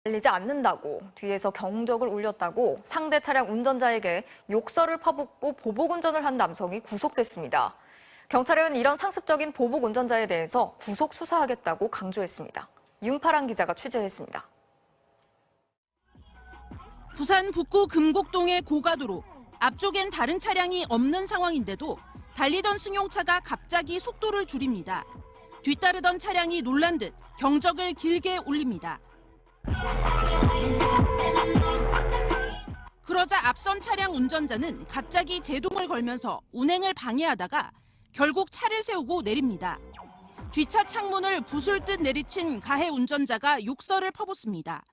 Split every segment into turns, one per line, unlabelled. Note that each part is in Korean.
달리지 않는다고 뒤에서 경적을 울렸다고 상대 차량 운전자에게 욕설을 퍼붓고 보복운전을 한 남성이 구속됐습니다. 경찰은 이런 상습적인 보복운전자에 대해서 구속 수사하겠다고 강조했습니다. 윤파랑 기자가 취재했습니다.
부산 북구 금곡동의 고가도로, 앞쪽엔 다른 차량이 없는 상황인데도 달리던 승용차가 갑자기 속도를 줄입니다. 뒤따르던 차량이 놀란 듯 경적을 길게 울립니다. 그러자 앞선 차량 운전자는 갑자기 제동을 걸면서 운행을 방해하다가 결국 차를 세우고 내립니다. 뒷차 창문을 부술 듯 내리친 가해 운전자가 욕설을 퍼붓습니다.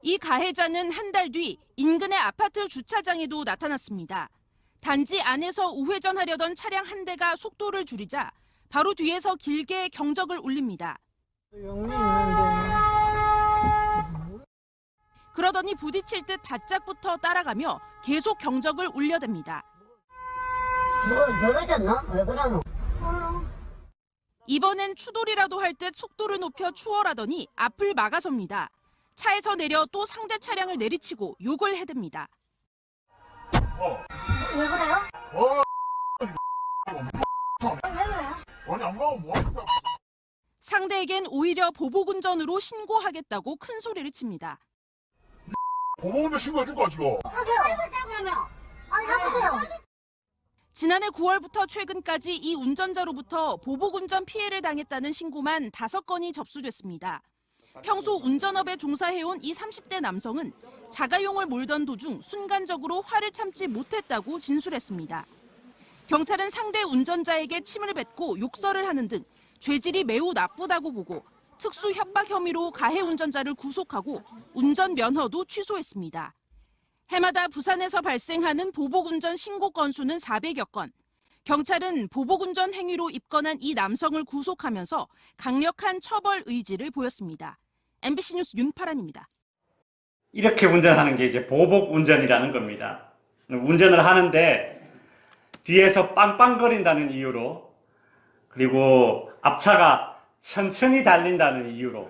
이 가해자는 한 달 뒤 인근의 아파트 주차장에도 나타났습니다. 단지 안에서 우회전하려던 차량 한 대가 속도를 줄이자 바로 뒤에서 길게 경적을 울립니다. 그러더니 부딪힐 듯 바짝부터 따라가며 계속 경적을 울려댑니다.
왜 그러노?
이번엔 추돌이라도 할 듯 속도를 높여 추월하더니 앞을 막아섭니다. 차에서 내려 또 상대 차량을 내리치고 욕을 해댑니다.
왜 그래요? 왜 그래요?
아니 안 가면 뭐 하겠다.
상대에겐 오히려 보복운전으로 신고하겠다고 큰 소리를 칩니다.
보복운전 신고해줄 거야 지금.
하세요. 그러면. 아니 해보세요.
지난해 9월부터 최근까지 이 운전자로부터 보복운전 피해를 당했다는 신고만 5건이 접수됐습니다. 평소 운전업에 종사해온 이 30대 남성은 자가용을 몰던 도중 순간적으로 화를 참지 못했다고 진술했습니다. 경찰은 상대 운전자에게 침을 뱉고 욕설을 하는 등 죄질이 매우 나쁘다고 보고 특수 협박 혐의로 가해 운전자를 구속하고 운전 면허도 취소했습니다. 해마다 부산에서 발생하는 보복운전 신고 건수는 400여 건. 경찰은 보복운전 행위로 입건한 이 남성을 구속하면서 강력한 처벌 의지를 보였습니다. MBC 뉴스 윤파란입니다.
이렇게 운전하는 게 이제 보복운전이라는 겁니다. 운전을 하는데 뒤에서 빵빵거린다는 이유로, 그리고 앞차가 천천히 달린다는 이유로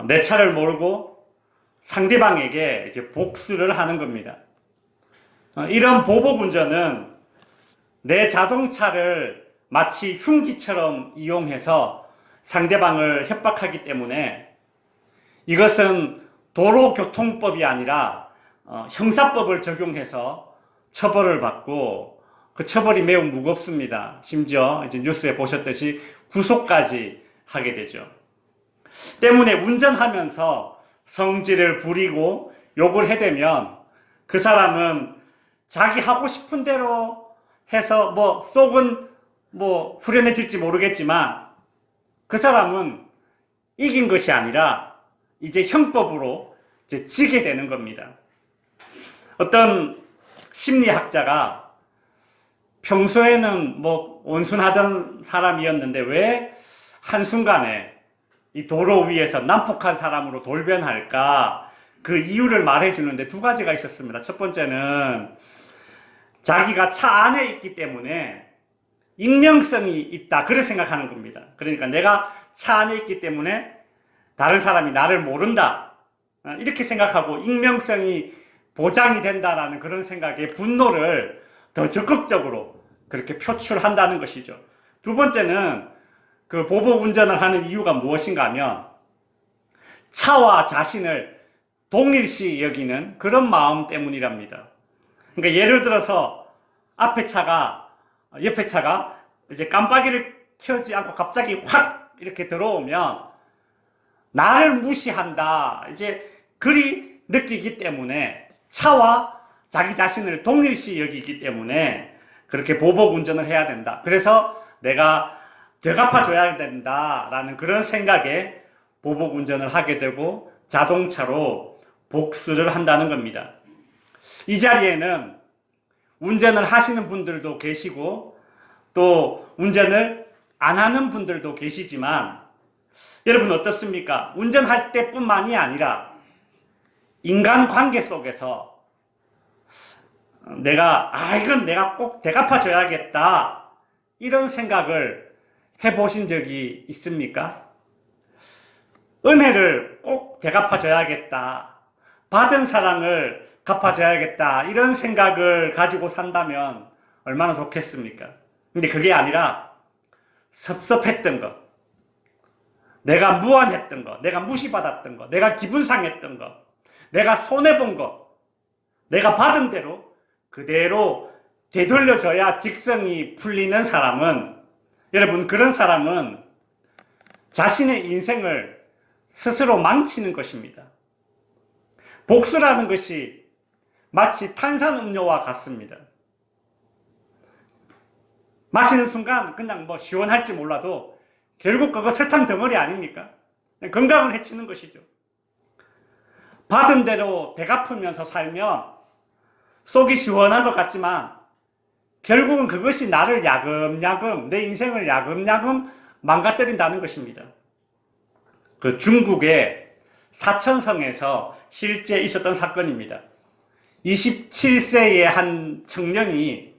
내 차를 몰고 상대방에게 이제 복수를 하는 겁니다. 이런 보복운전은 내 자동차를 마치 흉기처럼 이용해서 상대방을 협박하기 때문에 이것은 도로교통법이 아니라 형사법을 적용해서 처벌을 받고 그 처벌이 매우 무겁습니다. 심지어 이제 뉴스에 보셨듯이 구속까지 하게 되죠. 때문에 운전하면서 성질을 부리고 욕을 해대면 그 사람은 자기 하고 싶은 대로 해서 속은 후련해질지 모르겠지만 그 사람은 이긴 것이 아니라 이제 형법으로 이제 지게 되는 겁니다. 어떤 심리학자가 평소에는 온순하던 사람이었는데 왜 한순간에 이 도로 위에서 난폭한 사람으로 돌변할까? 그 이유를 말해주는데 2가지가 있었습니다. 첫 번째는 자기가 차 안에 있기 때문에 익명성이 있다, 그렇게 생각하는 겁니다. 그러니까 내가 차 안에 있기 때문에 다른 사람이 나를 모른다, 이렇게 생각하고 익명성이 보장이 된다라는 그런 생각에 분노를 더 적극적으로 그렇게 표출한다는 것이죠. 2번째는 그 보복운전을 하는 이유가 무엇인가 하면 차와 자신을 동일시 여기는 그런 마음 때문이랍니다. 그러니까 예를 들어서 옆에 차가 이제 깜빡이를 켜지 않고 갑자기 확 이렇게 들어오면 나를 무시한다, 이제 그리 느끼기 때문에 차와 자기 자신을 동일시 여기기 때문에 그렇게 보복운전을 해야 된다. 그래서 내가 되갚아줘야 된다라는 그런 생각에 보복운전을 하게 되고 자동차로 복수를 한다는 겁니다. 이 자리에는 운전을 하시는 분들도 계시고 또 운전을 안 하는 분들도 계시지만 여러분 어떻습니까? 운전할 때뿐만이 아니라 인간관계 속에서 이건 내가 꼭 되갚아줘야겠다, 이런 생각을 해보신 적이 있습니까? 은혜를 꼭 되갚아줘야겠다. 받은 사랑을 갚아줘야겠다. 이런 생각을 가지고 산다면 얼마나 좋겠습니까? 근데 그게 아니라 섭섭했던 것, 내가 무안했던 것, 내가 무시받았던 것, 내가 기분 상했던 것, 내가 손해본 것, 내가 받은 대로 그대로 되돌려줘야 직성이 풀리는 사람은, 여러분, 그런 사람은 자신의 인생을 스스로 망치는 것입니다. 복수라는 것이 마치 탄산음료와 같습니다. 마시는 순간 그냥 뭐 시원할지 몰라도 결국 그거 설탕 덩어리 아닙니까? 건강을 해치는 것이죠. 받은 대로 되갚으면서 살면 속이 시원한 것 같지만 결국은 그것이 나를 야금야금, 내 인생을 야금야금 망가뜨린다는 것입니다. 그 중국의 사천성에서 실제 있었던 사건입니다. 27세의 한 청년이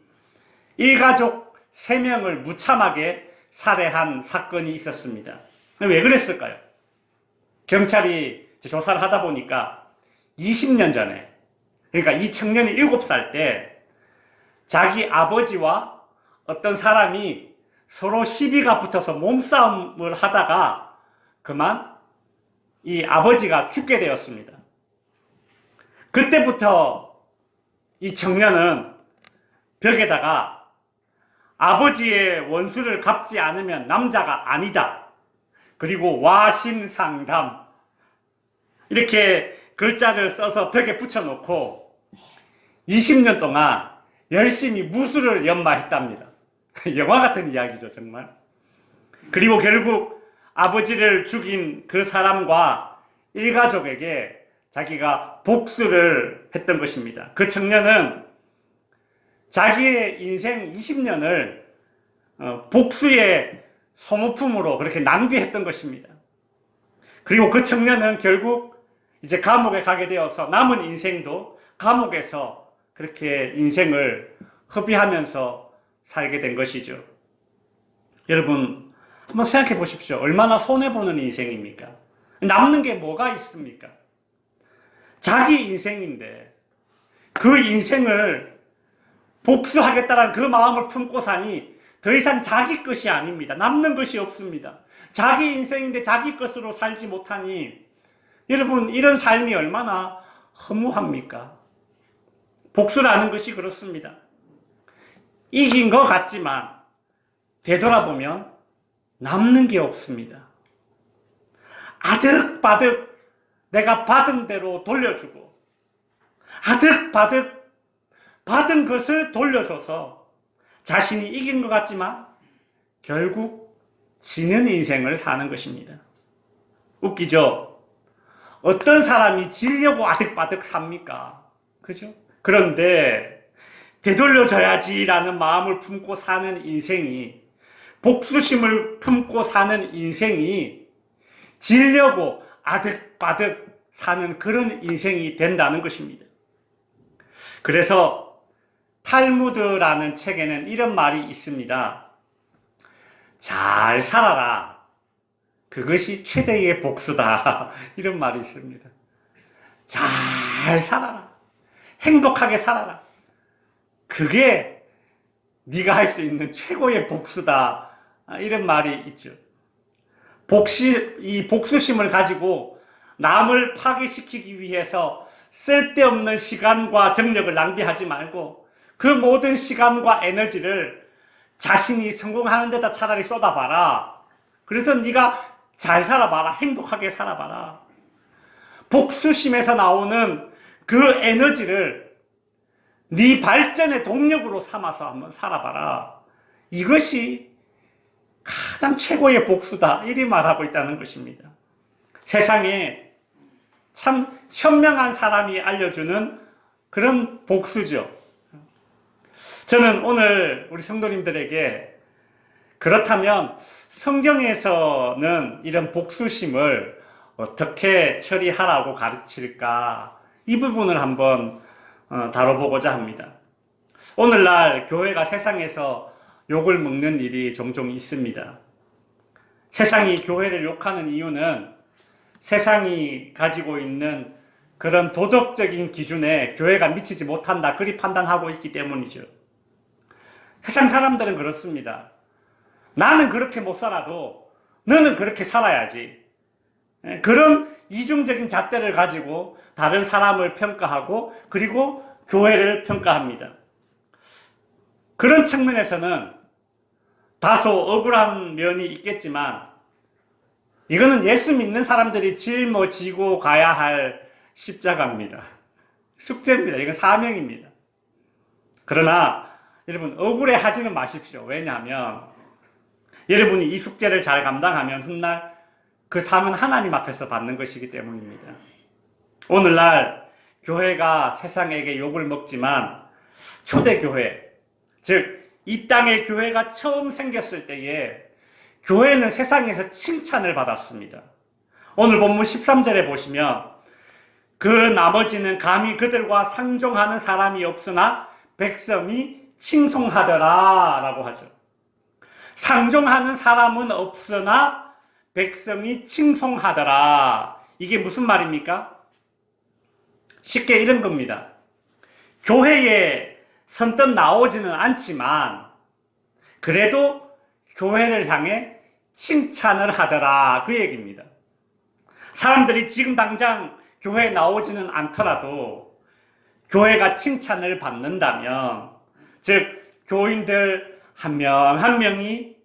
일가족 3명을 무참하게 살해한 사건이 있었습니다. 왜 그랬을까요? 경찰이 조사를 하다 보니까 20년 전에, 그러니까 이 청년이 7살 때 자기 아버지와 어떤 사람이 서로 시비가 붙어서 몸싸움을 하다가 그만 이 아버지가 죽게 되었습니다. 그때부터 이 청년은 벽에다가 아버지의 원수를 갚지 않으면 남자가 아니다. 그리고 와신상담 이렇게 글자를 써서 벽에 붙여놓고 20년 동안 열심히 무술을 연마했답니다. 영화 같은 이야기죠, 정말. 그리고 결국 아버지를 죽인 그 사람과 일가족에게 자기가 복수를 했던 것입니다. 그 청년은 자기의 인생 20년을 복수의 소모품으로 그렇게 낭비했던 것입니다. 그리고 그 청년은 결국 이제 감옥에 가게 되어서 남은 인생도 감옥에서 그렇게 인생을 허비하면서 살게 된 것이죠. 여러분, 한번 생각해 보십시오. 얼마나 손해보는 인생입니까? 남는 게 뭐가 있습니까? 자기 인생인데 그 인생을 복수하겠다는 그 마음을 품고 사니 더 이상 자기 것이 아닙니다. 남는 것이 없습니다. 자기 인생인데 자기 것으로 살지 못하니 여러분, 이런 삶이 얼마나 허무합니까? 복수라는 것이 그렇습니다. 이긴 것 같지만 되돌아보면 남는 게 없습니다. 아득바득 내가 받은 대로 돌려주고 아득바득 받은 것을 돌려줘서 자신이 이긴 것 같지만 결국 지는 인생을 사는 것입니다. 웃기죠? 어떤 사람이 지려고 아득바득 삽니까? 그죠? 그런데 되돌려줘야지라는 마음을 품고 사는 인생이, 복수심을 품고 사는 인생이 지려고 아득바득 사는 그런 인생이 된다는 것입니다. 그래서 탈무드라는 책에는 이런 말이 있습니다. 잘 살아라. 그것이 최대의 복수다. 이런 말이 있습니다. 잘 살아라. 행복하게 살아라. 그게 네가 할 수 있는 최고의 복수다. 이런 말이 있죠. 이 복수심을 가지고 남을 파괴시키기 위해서 쓸데없는 시간과 정력을 낭비하지 말고 그 모든 시간과 에너지를 자신이 성공하는 데다 차라리 쏟아봐라. 그래서 네가 잘 살아봐라. 행복하게 살아봐라. 복수심에서 나오는 그 에너지를 네 발전의 동력으로 삼아서 한번 살아봐라. 이것이 가장 최고의 복수다. 이리 말하고 있다는 것입니다. 세상에 참 현명한 사람이 알려주는 그런 복수죠. 저는 오늘 우리 성도님들에게 그렇다면 성경에서는 이런 복수심을 어떻게 처리하라고 가르칠까? 이 부분을 한번 다뤄보고자 합니다. 오늘날 교회가 세상에서 욕을 먹는 일이 종종 있습니다. 세상이 교회를 욕하는 이유는 세상이 가지고 있는 그런 도덕적인 기준에 교회가 미치지 못한다, 그리 판단하고 있기 때문이죠. 세상 사람들은 그렇습니다. 나는 그렇게 못 살아도 너는 그렇게 살아야지. 그런 이중적인 잣대를 가지고 다른 사람을 평가하고 그리고 교회를 평가합니다. 그런 측면에서는 다소 억울한 면이 있겠지만 이거는 예수 믿는 사람들이 짊어지고 가야 할 십자가입니다. 숙제입니다. 이건 사명입니다. 그러나 여러분 억울해하지는 마십시오. 왜냐하면 여러분이 이 숙제를 잘 감당하면 훗날 그 삶은 하나님 앞에서 받는 것이기 때문입니다. 오늘날 교회가 세상에게 욕을 먹지만 초대교회, 즉 이 땅에 교회가 처음 생겼을 때에 교회는 세상에서 칭찬을 받았습니다. 오늘 본문 13절에 보시면 그 나머지는 감히 그들과 상종하는 사람이 없으나 백성이 칭송하더라 라고 하죠. 상종하는 사람은 없으나 백성이 칭송하더라. 이게 무슨 말입니까? 쉽게 이런 겁니다. 교회에 선뜻 나오지는 않지만 그래도 교회를 향해 칭찬을 하더라, 그 얘기입니다. 사람들이 지금 당장 교회에 나오지는 않더라도 교회가 칭찬을 받는다면, 즉 교인들 한 명 한 명이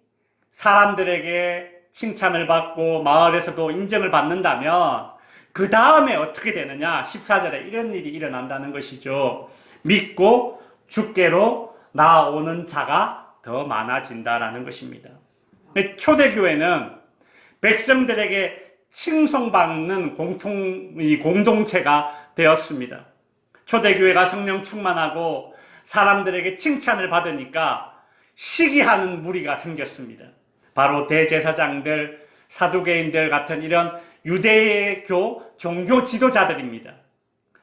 사람들에게 칭찬을 받고 마을에서도 인정을 받는다면 그 다음에 어떻게 되느냐? 14절에 이런 일이 일어난다는 것이죠. 믿고 주께로 나오는 자가 더 많아진다라는 것입니다. 초대교회는 백성들에게 칭송받는 공동체가 되었습니다. 초대교회가 성령 충만하고 사람들에게 칭찬을 받으니까 시기하는 무리가 생겼습니다. 바로 대제사장들, 사두개인들 같은 이런 유대교 종교 지도자들입니다.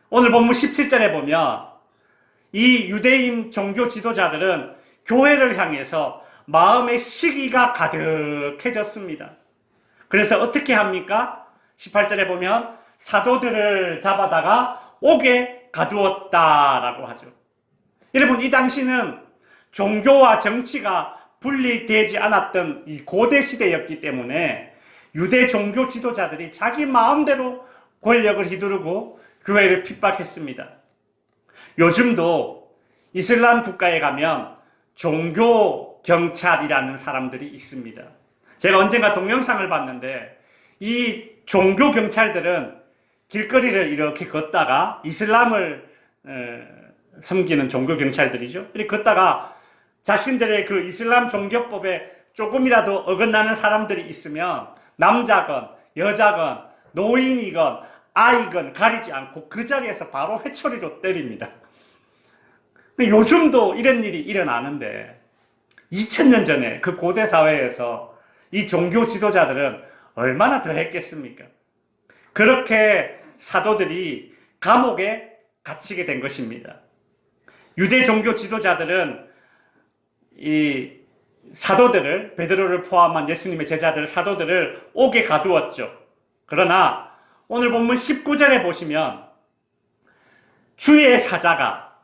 오늘 본문 17절에 보면 이 유대인 종교 지도자들은 교회를 향해서 마음의 시기가 가득해졌습니다. 그래서 어떻게 합니까? 18절에 보면 사도들을 잡아다가 옥에 가두었다라고 하죠. 여러분, 이 당시는 종교와 정치가 분리되지 않았던 이 고대 시대였기 때문에 유대 종교 지도자들이 자기 마음대로 권력을 휘두르고 교회를 핍박했습니다. 요즘도 이슬람 국가에 가면 종교 경찰이라는 사람들이 있습니다. 제가 언젠가 동영상을 봤는데 이 종교 경찰들은 길거리를 이렇게 걷다가 이슬람을 섬기는 종교 경찰들이죠. 이렇게 걷다가 자신들의 그 이슬람 종교법에 조금이라도 어긋나는 사람들이 있으면 남자건 여자건 노인이건 아이건 가리지 않고 그 자리에서 바로 회초리로 때립니다. 요즘도 이런 일이 일어나는데 2000년 전에 그 고대 사회에서 이 종교 지도자들은 얼마나 더 했겠습니까? 그렇게 사도들이 감옥에 갇히게 된 것입니다. 유대 종교 지도자들은 이 사도들을, 베드로를 포함한 예수님의 제자들 사도들을 옥에 가두었죠. 그러나 오늘 본문 19절에 보시면 주의 사자가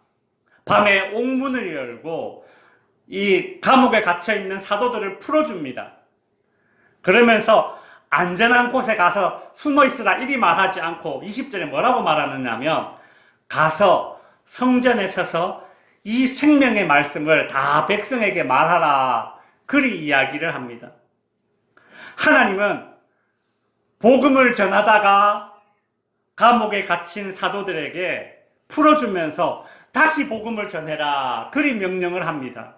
밤에 옥문을 열고 이 감옥에 갇혀있는 사도들을 풀어줍니다. 그러면서 안전한 곳에 가서 숨어있으라 이리 말하지 않고 20절에 뭐라고 말하느냐면 가서 성전에 서서 이 생명의 말씀을 다 백성에게 말하라, 그리 이야기를 합니다. 하나님은 복음을 전하다가 감옥에 갇힌 사도들에게 풀어주면서 다시 복음을 전해라, 그리 명령을 합니다.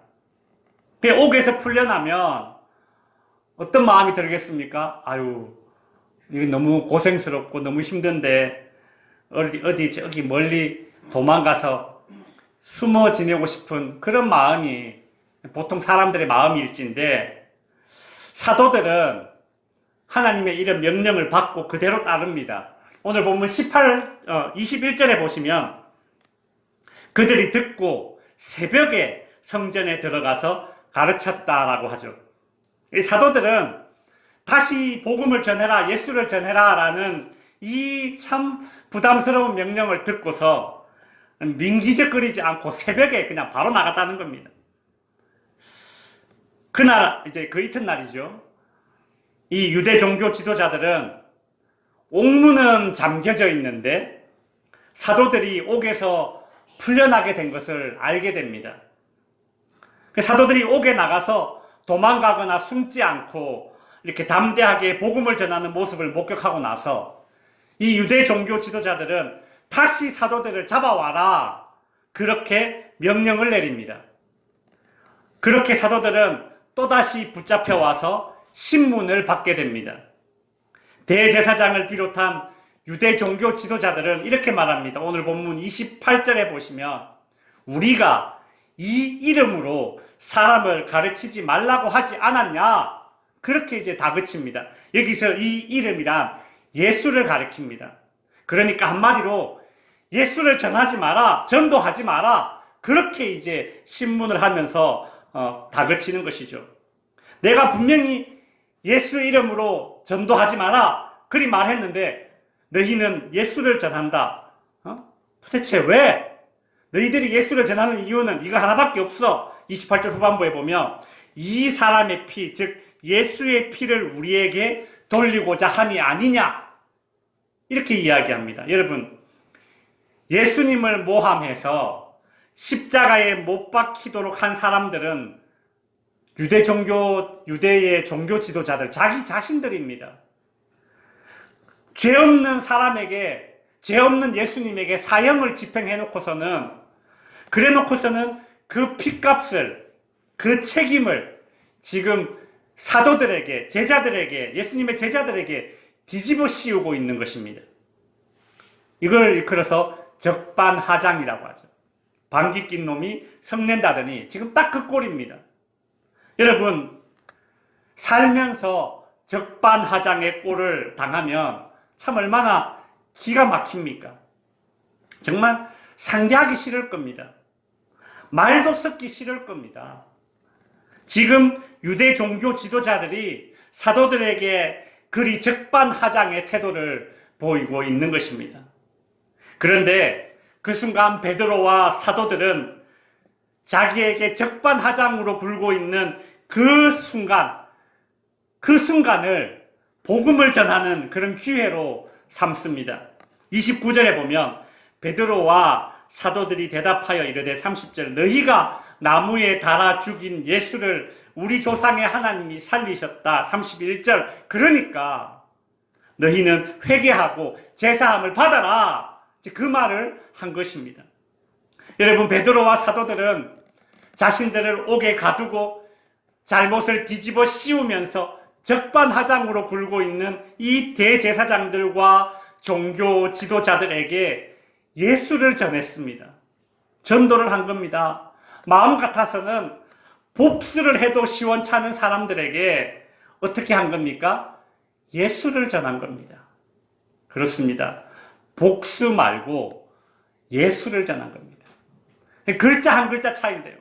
옥에서 풀려나면 어떤 마음이 들겠습니까? 아유, 이거 너무 고생스럽고 너무 힘든데 어디 저기 멀리 도망가서 숨어 지내고 싶은 그런 마음이 보통 사람들의 마음일진데, 사도들은 하나님의 이런 명령을 받고 그대로 따릅니다. 오늘 보면 21절에 보시면 그들이 듣고 새벽에 성전에 들어가서 가르쳤다라고 하죠. 이 사도들은 다시 복음을 전해라, 예수를 전해라 라는 이 참 부담스러운 명령을 듣고서 민기적거리지 않고 새벽에 그냥 바로 나갔다는 겁니다. 그날 이제 그 이튿날이죠. 이 유대 종교 지도자들은 옥문은 잠겨져 있는데 사도들이 옥에서 풀려나게 된 것을 알게 됩니다. 사도들이 옥에 나가서 도망가거나 숨지 않고 이렇게 담대하게 복음을 전하는 모습을 목격하고 나서 이 유대 종교 지도자들은 다시 사도들을 잡아와라, 그렇게 명령을 내립니다. 그렇게 사도들은 또다시 붙잡혀 와서 신문을 받게 됩니다. 대제사장을 비롯한 유대 종교 지도자들은 이렇게 말합니다. 오늘 본문 28절에 보시면 우리가 이 이름으로 사람을 가르치지 말라고 하지 않았냐? 그렇게 이제 다그칩니다. 여기서 이 이름이란 예수를 가리킵니다. 그러니까 한마디로 예수를 전하지 마라, 전도하지 마라, 그렇게 이제 신문을 하면서 다그치는 것이죠. 내가 분명히 예수 이름으로 전도하지 마라 그리 말했는데 너희는 예수를 전한다. 도대체 왜? 너희들이 예수를 전하는 이유는 이거 하나밖에 없어. 28절 후반부에 보면 이 사람의 피, 즉 예수의 피를 우리에게 돌리고자 함이 아니냐, 이렇게 이야기합니다. 여러분, 예수님을 모함해서 십자가에 못 박히도록 한 사람들은 유대의 종교 지도자들, 자기 자신들입니다. 죄 없는 사람에게, 죄 없는 예수님에게 사형을 집행해놓고서는, 그래놓고서는 그 핏값을, 그 책임을 지금 사도들에게, 제자들에게, 예수님의 제자들에게 뒤집어 씌우고 있는 것입니다. 이걸 일컬어서 적반하장이라고 하죠. 방귀 낀 놈이 성낸다더니 지금 딱 그 꼴입니다. 여러분, 살면서 적반하장의 꼴을 당하면 참 얼마나 기가 막힙니까? 정말 상대하기 싫을 겁니다. 말도 섞기 싫을 겁니다. 지금 유대 종교 지도자들이 사도들에게 그리 적반하장의 태도를 보이고 있는 것입니다. 그런데 그 순간 베드로와 사도들은 자기에게 적반하장으로 굴고 있는 그 순간을 복음을 전하는 그런 기회로 삼습니다. 29절에 보면 베드로와 사도들이 대답하여 이르되 30절 너희가 나무에 달아 죽인 예수를 우리 조상의 하나님이 살리셨다. 31절 그러니까 너희는 회개하고 제사함을 받아라. 그 말을 한 것입니다. 여러분, 베드로와 사도들은 자신들을 옥에 가두고 잘못을 뒤집어 씌우면서 적반하장으로 굴고 있는 이 대제사장들과 종교 지도자들에게 예수를 전했습니다. 전도를 한 겁니다. 마음 같아서는 복수를 해도 시원찮은 사람들에게 어떻게 한 겁니까? 예수를 전한 겁니다. 그렇습니다. 복수 말고 예수를 전한 겁니다. 글자 한 글자 차이인데요.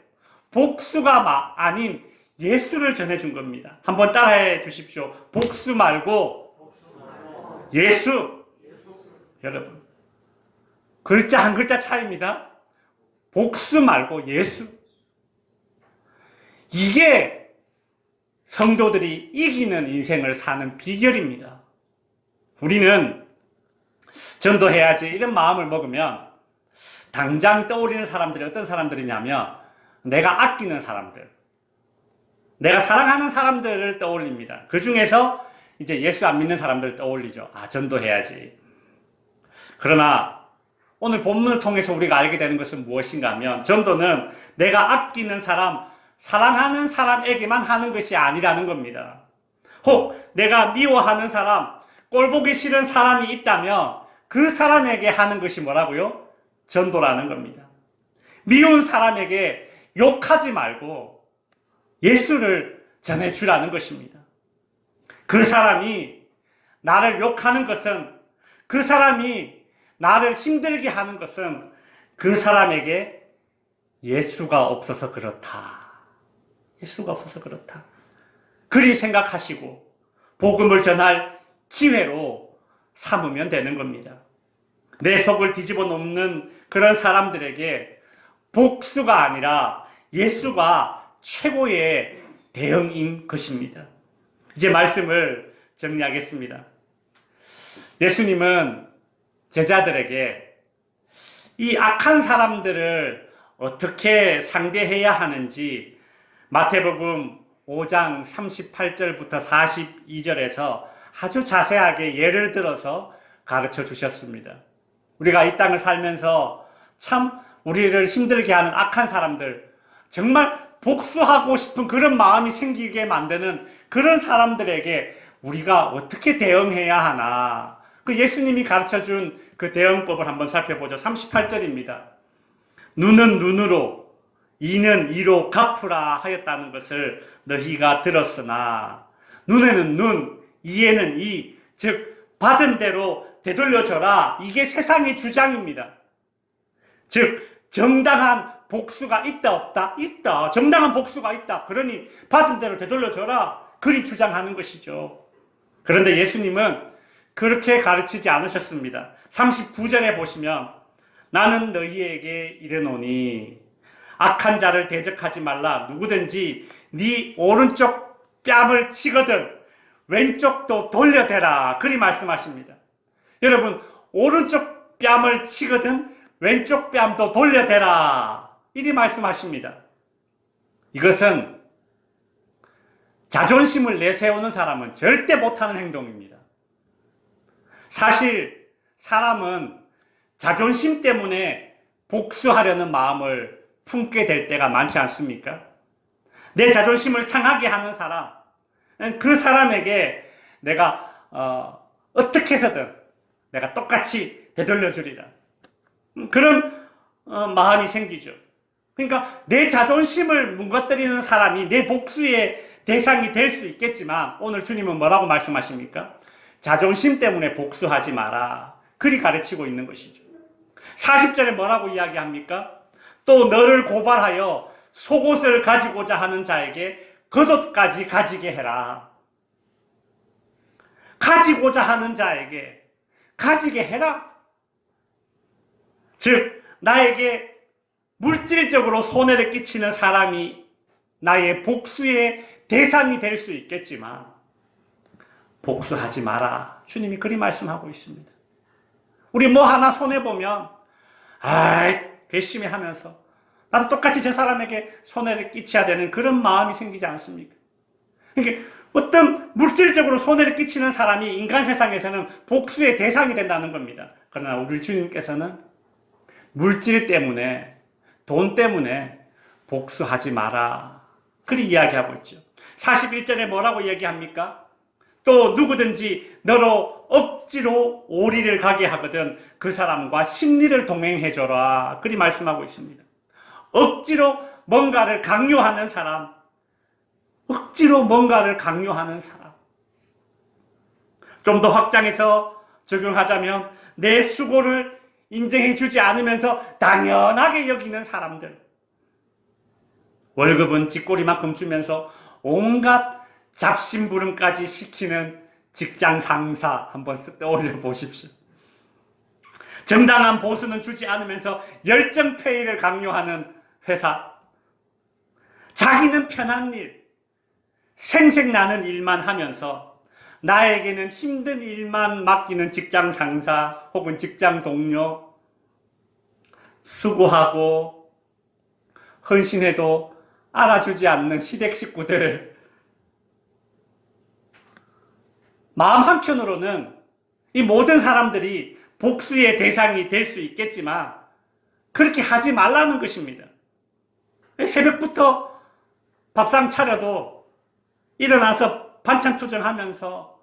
복수가 아닌 예수를 전해준 겁니다. 한번 따라해 주십시오. 복수 말고 예수. 여러분, 글자 한 글자 차이입니다. 복수 말고 예수. 이게 성도들이 이기는 인생을 사는 비결입니다. 우리는 전도해야지 이런 마음을 먹으면 당장 떠오르는 사람들이 어떤 사람들이냐면 내가 아끼는 사람들, 내가 사랑하는 사람들을 떠올립니다. 그 중에서 이제 예수 안 믿는 사람들 떠올리죠. 아, 전도해야지. 그러나 오늘 본문을 통해서 우리가 알게 되는 것은 무엇인가 하면 전도는 내가 아끼는 사람, 사랑하는 사람에게만 하는 것이 아니라는 겁니다. 혹 내가 미워하는 사람, 꼴보기 싫은 사람이 있다면 그 사람에게 하는 것이 뭐라고요? 전도라는 겁니다. 미운 사람에게 욕하지 말고 예수를 전해주라는 것입니다. 그 사람이 나를 욕하는 것은, 그 사람이 나를 힘들게 하는 것은 그 사람에게 예수가 없어서 그렇다. 예수가 없어서 그렇다. 그리 생각하시고 복음을 전할 기회로 삼으면 되는 겁니다. 내 속을 뒤집어 놓는 그런 사람들에게 복수가 아니라 예수가 최고의 대응인 것입니다. 이제 말씀을 정리하겠습니다. 예수님은 제자들에게 이 악한 사람들을 어떻게 상대해야 하는지 마태복음 5장 38절부터 42절에서 아주 자세하게 예를 들어서 가르쳐 주셨습니다. 우리가 이 땅을 살면서 참 우리를 힘들게 하는 악한 사람들, 정말 복수하고 싶은 그런 마음이 생기게 만드는 그런 사람들에게 우리가 어떻게 대응해야 하나, 그 예수님이 가르쳐 준 그 대응법을 한번 살펴보죠. 38절입니다. 눈은 눈으로, 이는 이로 갚으라 하였다는 것을 너희가 들었으나 눈에는 눈, 이에는 이, 즉 받은 대로 되돌려줘라. 이게 세상의 주장입니다. 즉 정당한 복수가 있다 없다? 있다. 정당한 복수가 있다. 그러니 받은 대로 되돌려줘라. 그리 주장하는 것이죠. 그런데 예수님은 그렇게 가르치지 않으셨습니다. 39절에 보시면 나는 너희에게 이르노니 악한 자를 대적하지 말라. 누구든지 네 오른쪽 뺨을 치거든 왼쪽도 돌려대라. 그리 말씀하십니다. 여러분, 오른쪽 뺨을 치거든 왼쪽 뺨도 돌려대라. 이리 말씀하십니다. 이것은 자존심을 내세우는 사람은 절대 못하는 행동입니다. 사실 사람은 자존심 때문에 복수하려는 마음을 품게 될 때가 많지 않습니까? 내 자존심을 상하게 하는 사람, 그 사람에게 내가 어떻게 해서든 내가 똑같이 되돌려 주리라. 그런 마음이 생기죠. 그러니까 내 자존심을 뭉거뜨리는 사람이 내 복수의 대상이 될 수 있겠지만 오늘 주님은 뭐라고 말씀하십니까? 자존심 때문에 복수하지 마라. 그리 가르치고 있는 것이죠. 40절에 뭐라고 이야기합니까? 또 너를 고발하여 속옷을 가지고자 하는 자에게 겉옷까지 가지게 해라. 가지고자 하는 자에게 가지게 해라. 즉 나에게 물질적으로 손해를 끼치는 사람이 나의 복수의 대상이 될 수 있겠지만 복수하지 마라. 주님이 그리 말씀하고 있습니다. 우리 뭐 하나 손해보면 괘씸해 하면서 나도 똑같이 저 사람에게 손해를 끼쳐야 되는 그런 마음이 생기지 않습니까? 그러니까 어떤 물질적으로 손해를 끼치는 사람이 인간 세상에서는 복수의 대상이 된다는 겁니다. 그러나 우리 주님께서는 물질 때문에, 돈 때문에 복수하지 마라. 그리 이야기하고 있죠. 41절에 뭐라고 얘기합니까? 또 누구든지 너로 억지로 오리를 가게 하거든 그 사람과 심리를 동행해줘라. 그리 말씀하고 있습니다. 억지로 뭔가를 강요하는 사람, 억지로 뭔가를 강요하는 사람. 좀 더 확장해서 적용하자면 내 수고를 인정해주지 않으면서 당연하게 여기는 사람들. 월급은 쥐꼬리만큼 주면서 온갖 잡심부름까지 시키는 직장 상사 한번 쓱 떠올려 보십시오. 정당한 보수는 주지 않으면서 열정페이를 강요하는 회사. 자기는 편한 일, 생색나는 일만 하면서 나에게는 힘든 일만 맡기는 직장 상사 혹은 직장 동료. 수고하고 헌신해도 알아주지 않는 시댁 식구들. 마음 한켠으로는 이 모든 사람들이 복수의 대상이 될 수 있겠지만 그렇게 하지 말라는 것입니다. 새벽부터 밥상 차려도 일어나서 반찬 투정하면서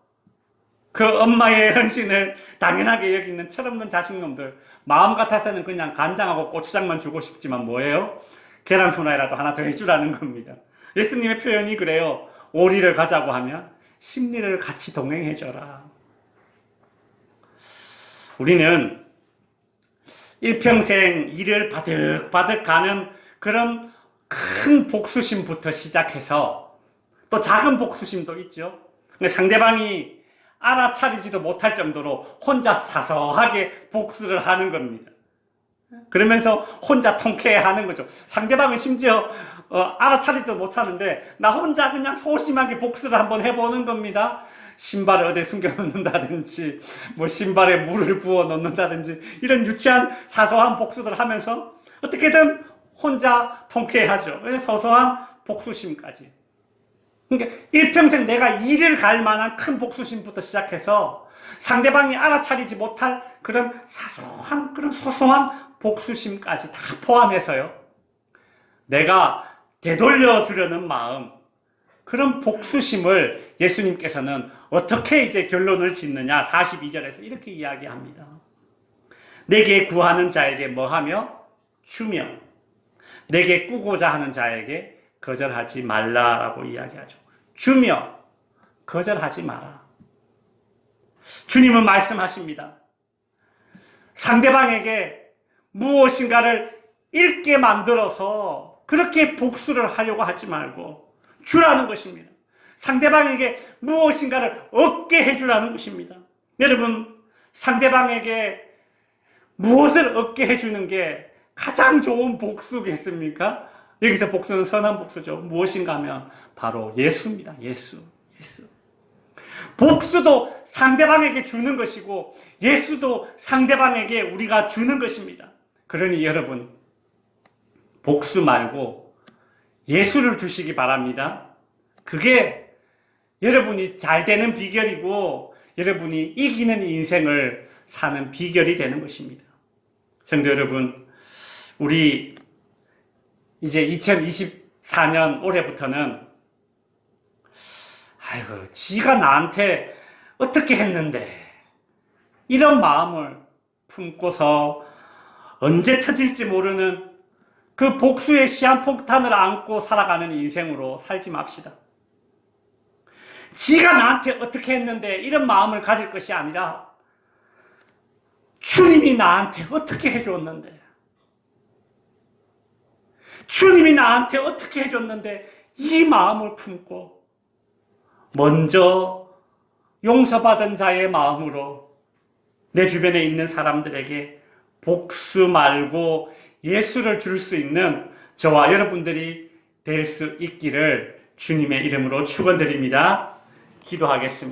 그 엄마의 헌신을 당연하게 여기는 철없는 자식놈들. 마음 같아서는 그냥 간장하고 고추장만 주고 싶지만 뭐예요? 계란 후라이라도 하나 더 해주라는 겁니다. 예수님의 표현이 그래요. 오리를 가자고 하면 심리를 같이 동행해줘라. 우리는 일평생 일을 바득바득 가는 그런 큰 복수심부터 시작해서 또 작은 복수심도 있죠. 상대방이 알아차리지도 못할 정도로 혼자 사소하게 복수를 하는 겁니다. 그러면서 혼자 통쾌해하는 거죠. 상대방은 심지어 알아차리지도 못하는데 나 혼자 그냥 소심하게 복수를 한번 해보는 겁니다. 신발을 어디에 숨겨놓는다든지 뭐 신발에 물을 부어 놓는다든지 이런 유치한 사소한 복수를 하면서 어떻게든 혼자 통쾌해하죠. 소소한 복수심까지. 그러니까 일평생 내가 이를 갈 만한 큰 복수심부터 시작해서 상대방이 알아차리지 못할 그런 사소한 그런 소소한 복수심까지 다 포함해서요. 내가 되돌려 주려는 마음, 그런 복수심을 예수님께서는 어떻게 이제 결론을 짓느냐 42절에서 이렇게 이야기합니다. 내게 구하는 자에게 뭐하며 주며 내게 꾸고자 하는 자에게 거절하지 말라라고 이야기하죠. 주며 거절하지 마라. 주님은 말씀하십니다. 상대방에게 무엇인가를 잃게 만들어서 그렇게 복수를 하려고 하지 말고 주라는 것입니다. 상대방에게 무엇인가를 얻게 해주라는 것입니다. 여러분, 상대방에게 무엇을 얻게 해주는 게 가장 좋은 복수겠습니까? 여기서 복수는 선한 복수죠. 무엇인가 하면 바로 예수입니다. 예수. 복수도 상대방에게 주는 것이고 예수도 상대방에게 우리가 주는 것입니다. 그러니 여러분, 복수 말고 예수를 주시기 바랍니다. 그게 여러분이 잘 되는 비결이고 여러분이 이기는 인생을 사는 비결이 되는 것입니다. 성도 여러분, 우리 이제 2024년 올해부터는 아이고, 지가 나한테 어떻게 했는데 이런 마음을 품고서 언제 터질지 모르는 그 복수의 시한폭탄을 안고 살아가는 인생으로 살지 맙시다. 지가 나한테 어떻게 했는데 이런 마음을 가질 것이 아니라 주님이 나한테 어떻게 해줬는데 주님이 나한테 어떻게 해줬는데 이 마음을 품고 먼저 용서받은 자의 마음으로 내 주변에 있는 사람들에게 복수 말고 예수를 줄 수 있는 저와 여러분들이 될 수 있기를 주님의 이름으로 축원드립니다. 기도하겠습니다.